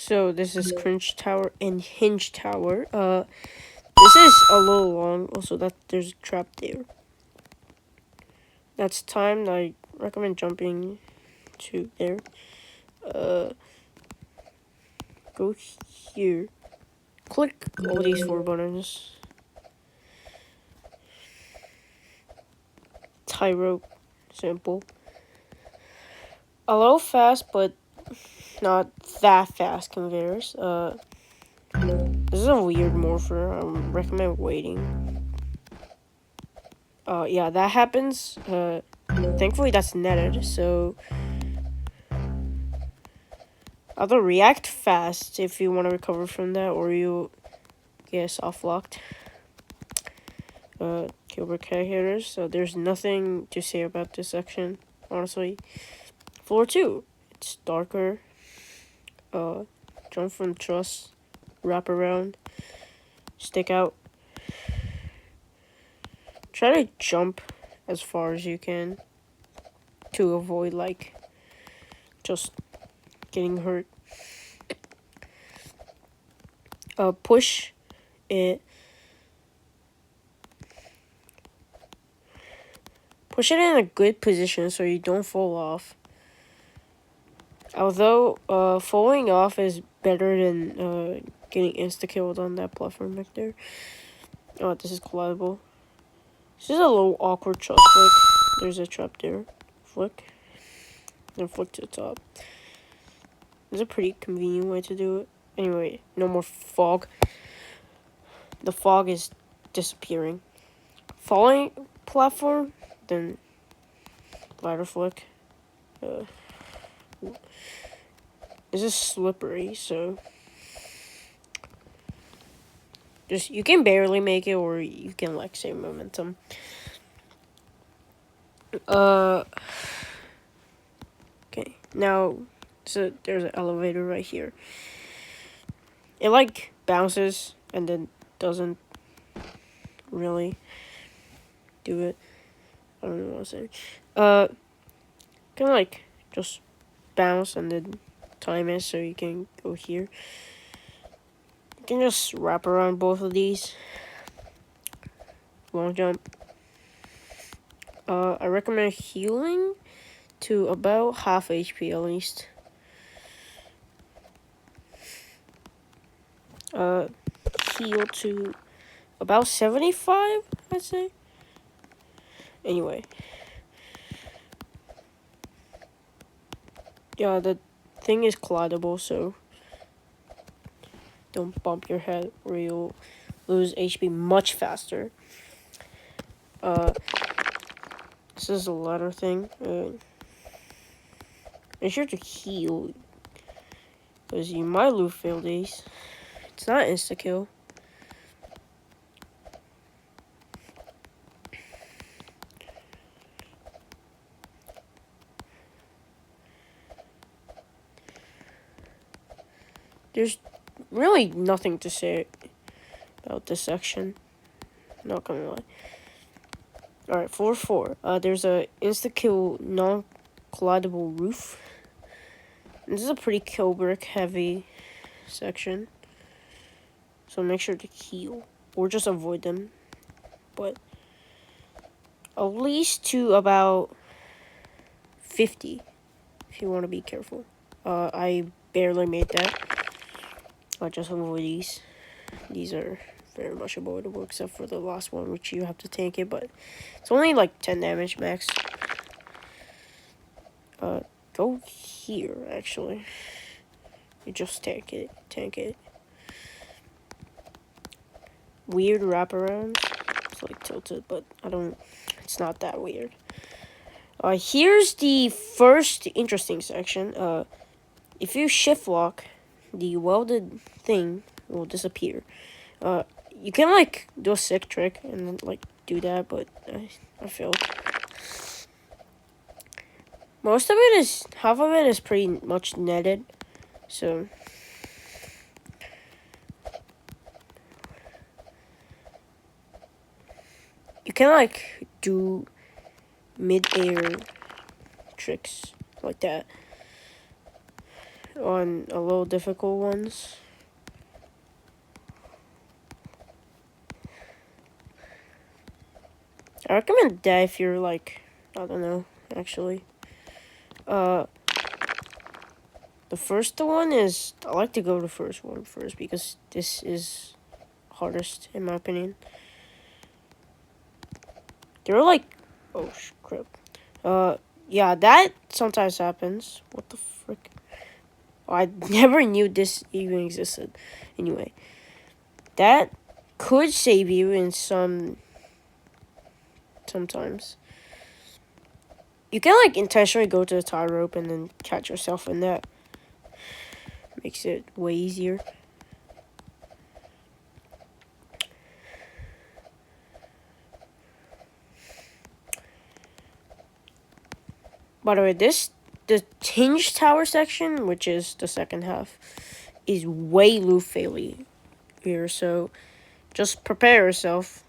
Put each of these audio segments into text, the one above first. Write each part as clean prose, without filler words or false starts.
So this is cringe tower and hinge tower. This is a little long. Also, that there's a trap there. That's timed. I recommend jumping to there. Go here. Click all these 4 buttons. Tie rope. Simple. A little fast, but not that fast conveyors. This is a weird morpher. I recommend waiting. Yeah, that happens. Thankfully that's netted, so either react fast if you want to recover from that, or you get soft locked. Gilbert hitters. So there's nothing to say about this section, honestly. Floor 2, it's darker. Jump from truss, wrap around, stick out. Try to jump as far as you can to avoid like just getting hurt. Push it. Push it in a good position so you don't fall off. Although, falling off is better than getting insta-killed on that platform back there. Oh, this is collidable. This is a little awkward truss flick. There's a trap there. Flick. Then flick to the top. It's a pretty convenient way to do it. Anyway, no more fog. The fog is disappearing. Falling platform, then ladder flick. This is slippery, so just you can barely make it, or you can like save momentum. Okay, now so there's an elevator right here. It like bounces and then doesn't really do it. I don't know what I'm saying. Can like just bounce and then time it so you can go here. You can just wrap around both of these. Long jump. I recommend healing to about half HP at least. Heal to about 75, I'd say. Anyway. Yeah, the thing is collidable, so don't bump your head or you'll lose HP much faster. This is a ladder thing. Make sure to heal, because you might lose fail days. It's not insta-kill. There's really nothing to say about this section. Not gonna lie. Alright, 4-4. There's a insta-kill non-collidable roof. This is a pretty kill brick heavy section. So make sure to heal. Or just avoid them. But at least to about 50. If you want to be careful. I barely made that. I just avoid these. These are very much avoidable except for the last one, which you have to tank it, but it's only like 10 damage max. Go here actually. You just tank it. Weird wraparound. It's like tilted, but it's not that weird. Here's the first interesting section. If you shift lock, the welded thing will disappear. You can like do a sick trick and then like do that, but I failed. Half of it is pretty much netted, so you can like do mid-air tricks like that. on a little difficult ones. I recommend that if you're like, I don't know, actually. The first one is, I like to go the first one first because this is hardest in my opinion. They're like, oh crap. Yeah, that sometimes happens. What the frick? Oh, I never knew this even existed. Anyway, that could save you in sometimes. You can like intentionally go to the tie rope and then catch yourself in that. Makes it way easier. By the way, the hinge tower section, which is the second half, is way loop faily here, so just prepare yourself.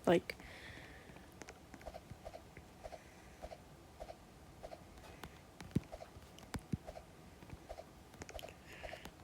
Like,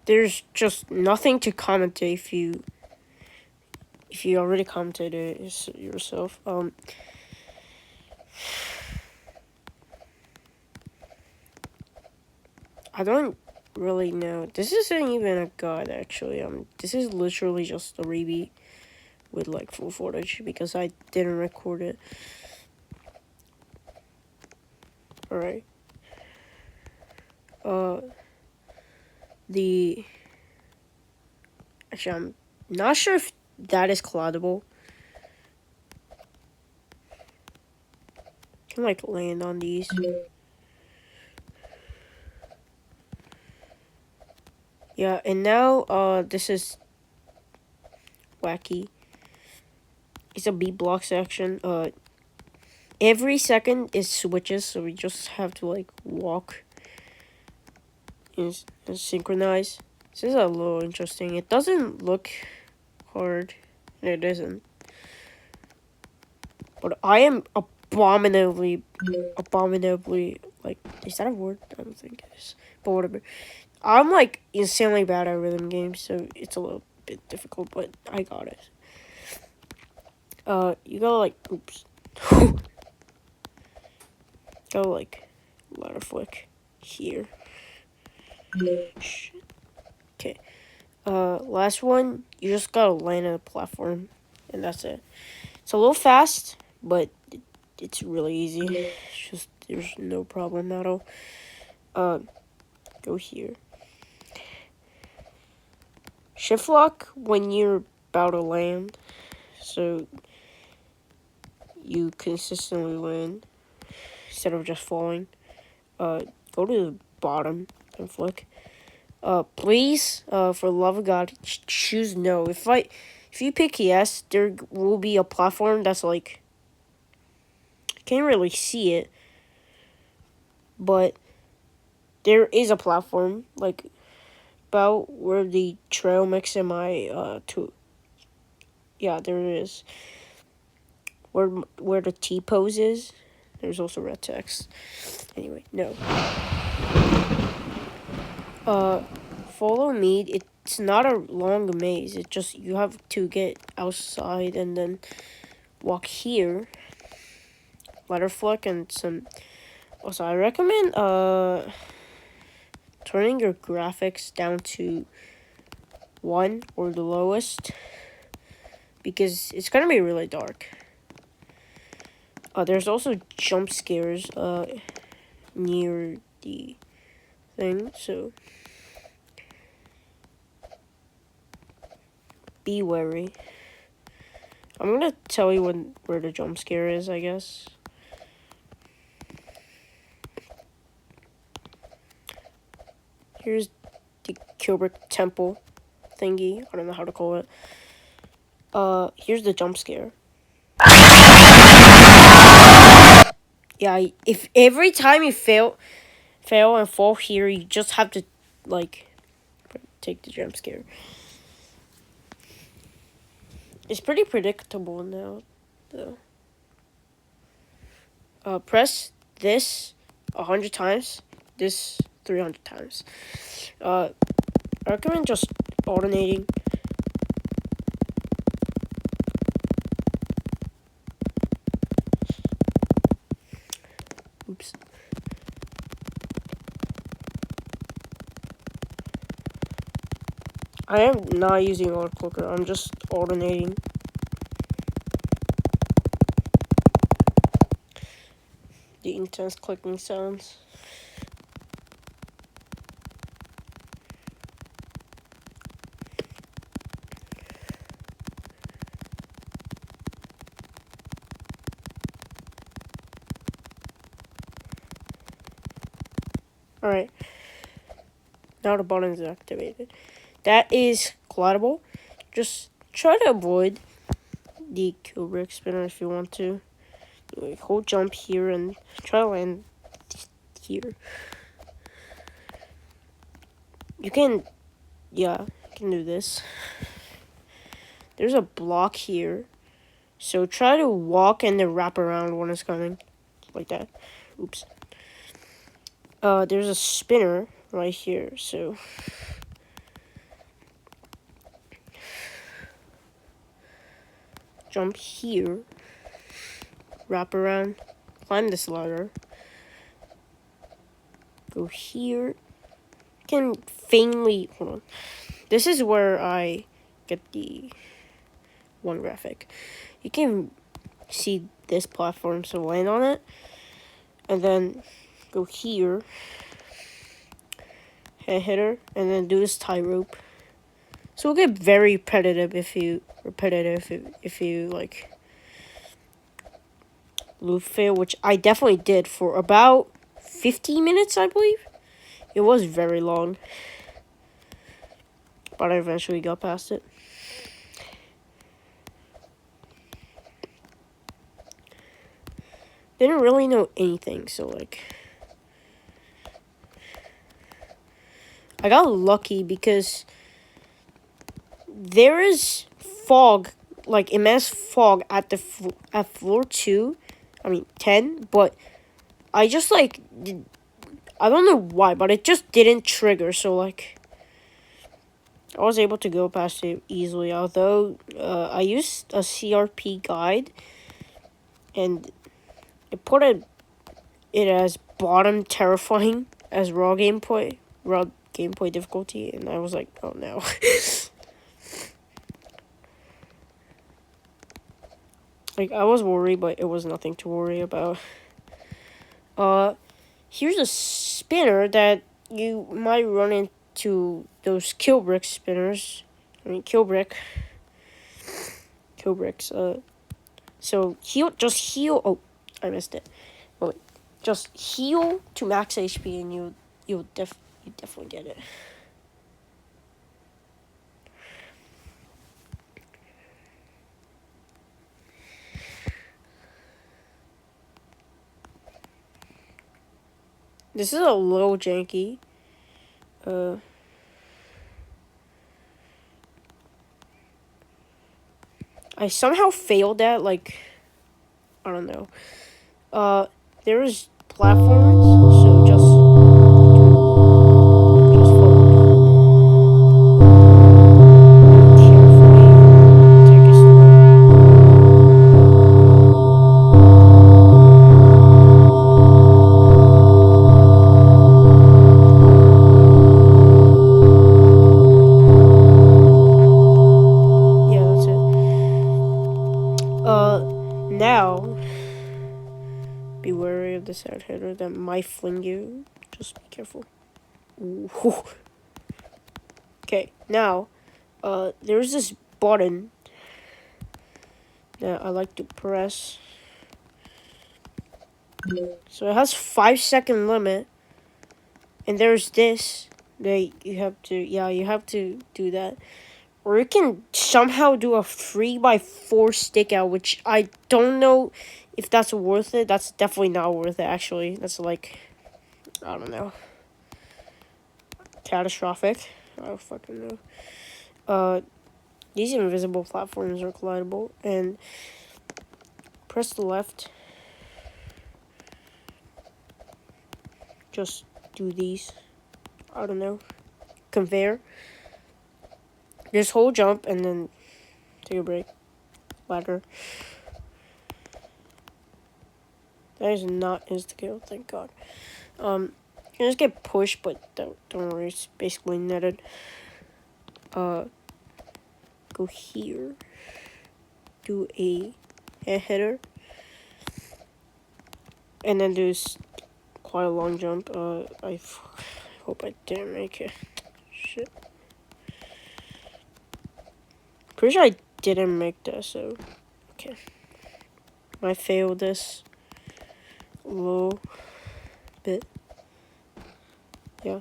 there's just nothing to comment if you already commented it yourself. I don't really know. This isn't even a guide actually. This is literally just a repeat with like full footage because I didn't record it. Alright. Actually, I'm not sure if that is collidable. Can like land on these. Yeah, and now this is wacky. It's a B block section. Every second is switches, so we just have to like walk and synchronize. This is a little interesting. It doesn't look hard. It isn't. But I am abominably, like, is that a word? I don't think it is. But whatever. I'm like insanely bad at rhythm games, so it's a little bit difficult, but I got it. You gotta like, oops. Gotta like, ladder flick here. Okay. Last one, you just gotta land on a platform, and that's it. It's a little fast, but it's really easy. It's just, there's no problem at all. Go here. Shift lock when you're about to land, so you consistently land instead of just falling. Go to the bottom and flick. Please, for the love of God, choose no. If you pick yes, there will be a platform that's like, I can't really see it, but there is a platform like about where the trail mix in my yeah, there it is. Where the T pose is, there's also red text. Anyway, no. Follow me. It's not a long maze. It just, you have to get outside and then walk here. Ladder flick and some. Also, I recommend turning your graphics down to 1 or the lowest because it's gonna be really dark. There's also jump scares near the thing, so be wary. I'm gonna tell you where the jump scare is, I guess. Here's the Kubrick temple thingy. I don't know how to call it. Here's the jump scare. Yeah, if every time you fail and fall here, you just have to, like, take the jump scare. It's pretty predictable now, though. Press this 100 times, this 300 times. I recommend just alternating. Oops. I am not using auto clicker, I'm just alternating. The intense clicking sounds. Alright. Now the button is activated. That is collidable. Just try to avoid the kill brick spinner if you want to. Hold jump here and try to land here. You can, yeah, you can do this. There's a block here. So try to walk and then wrap around when it's coming. Like that. Oops. There's a spinner right here, so jump here, wrap around, climb this ladder, go here. You can faintly, hold on. This is where I get the one graphic. You can see this platform, so land on it, and then go here, head hitter, and then do this tie rope. So it'll get very repetitive if you like loop fail, which I definitely did for about 15 minutes, I believe. It was very long, but I eventually got past it. Didn't really know anything, so like I got lucky because there is fog, like immense fog at floor 2. I mean 10, but I just like I don't know why, but it just didn't trigger. So like I was able to go past it easily. Although I used a CRP guide, and it put it as bottom terrifying as raw gameplay difficulty, and I was like, oh no. Like, I was worried, but it was nothing to worry about. Here's a spinner that you might run into those kill brick spinners. I mean, kill bricks. So just heal. Oh, I missed it. Oh, wait. Just heal to max HP, and you definitely get it. This is a little janky. I somehow failed that, like, I don't know. There's platforms, so just follow. Carefully, take it slow. Yeah, that's it. Now, be wary of the side header that might fling you. Just be careful. Ooh. Okay, now, there's this button that I like to press. So it has 5-second limit, and there's this that you have to do that. Or you can somehow do a 3x4 stick out, which I don't know if that's worth it. That's definitely not worth it, actually. That's like, I don't know, catastrophic. I don't fucking know. these invisible platforms are collidable, and press the left. Just do these. I don't know. Conveyor. Just hold jump and then take a break. Ladder. That is not insta-kill, thank God. You just get pushed, but don't worry, it's basically netted. Go here. Do a head hitter. And then do quite a long jump. I hope I didn't make it. Shit. Pretty sure I didn't make that, so okay. I failed this a little bit. Yeah.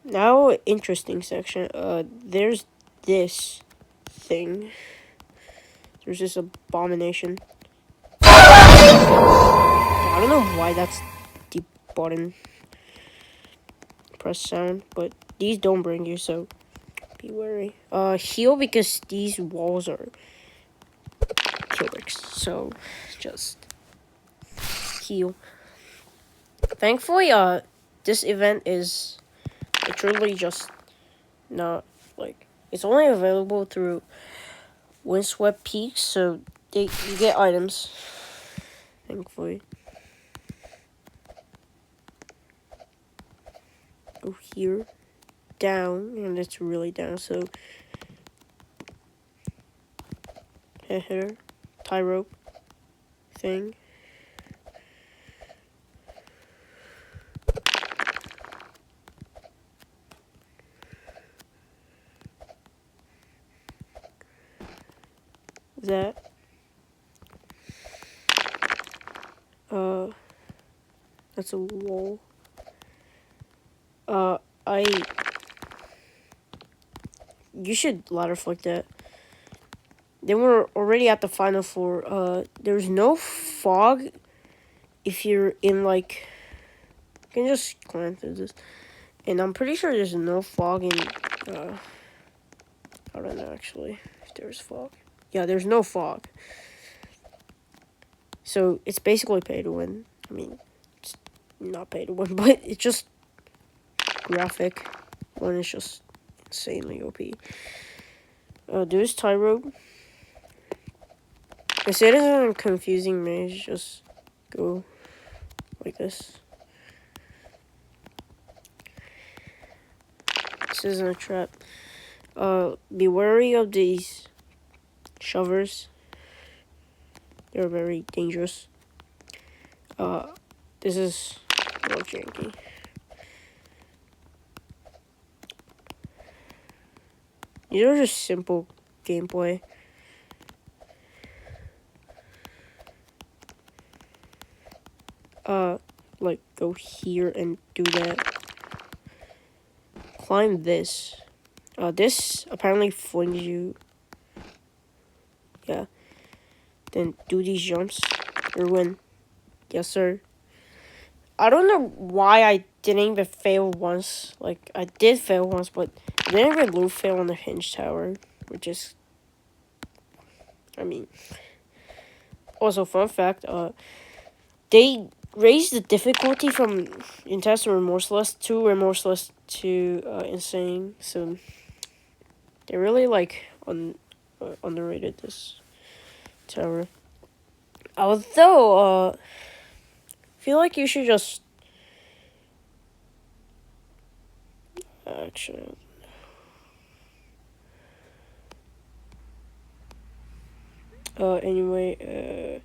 Now, interesting section. There's this thing. There's this abomination. I don't know why that's the button press sound, but these don't bring you, so be wary. Heal because these walls are kill bricks, so just heal. Thankfully, this event is literally just not like it's only available through windswept peaks, so you get items. Thankfully. Go here, down, and it's really down. So head hitter, tie rope thing. That. That's a wall. You should ladder flick that. Then we're already at the final floor. There's no fog if you're in, like... You can just climb through this. And I'm pretty sure there's no fog in, I don't know, actually, if there's fog. Yeah, there's no fog. So, it's basically pay to win. I mean, it's not pay to win, but it's just graphic. One is just insanely OP. There's tie rope. Instead of a confusing maze, just go like this. This isn't a trap. Be wary of these shovers. They're very dangerous. This is a little janky. These are just simple gameplay. Like, go here and do that. Climb this. This apparently flings you. Yeah. Then do these jumps. Or win. Yes, sir. I don't know why I didn't even fail once. Like, I did fail once, but I didn't even low fail on the hinge tower. Which is... I mean... Also, fun fact, they raised the difficulty from intense and remorseless to insane. So they really like underrated this tower. Although I feel like you should just actually. Anyway,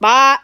bye.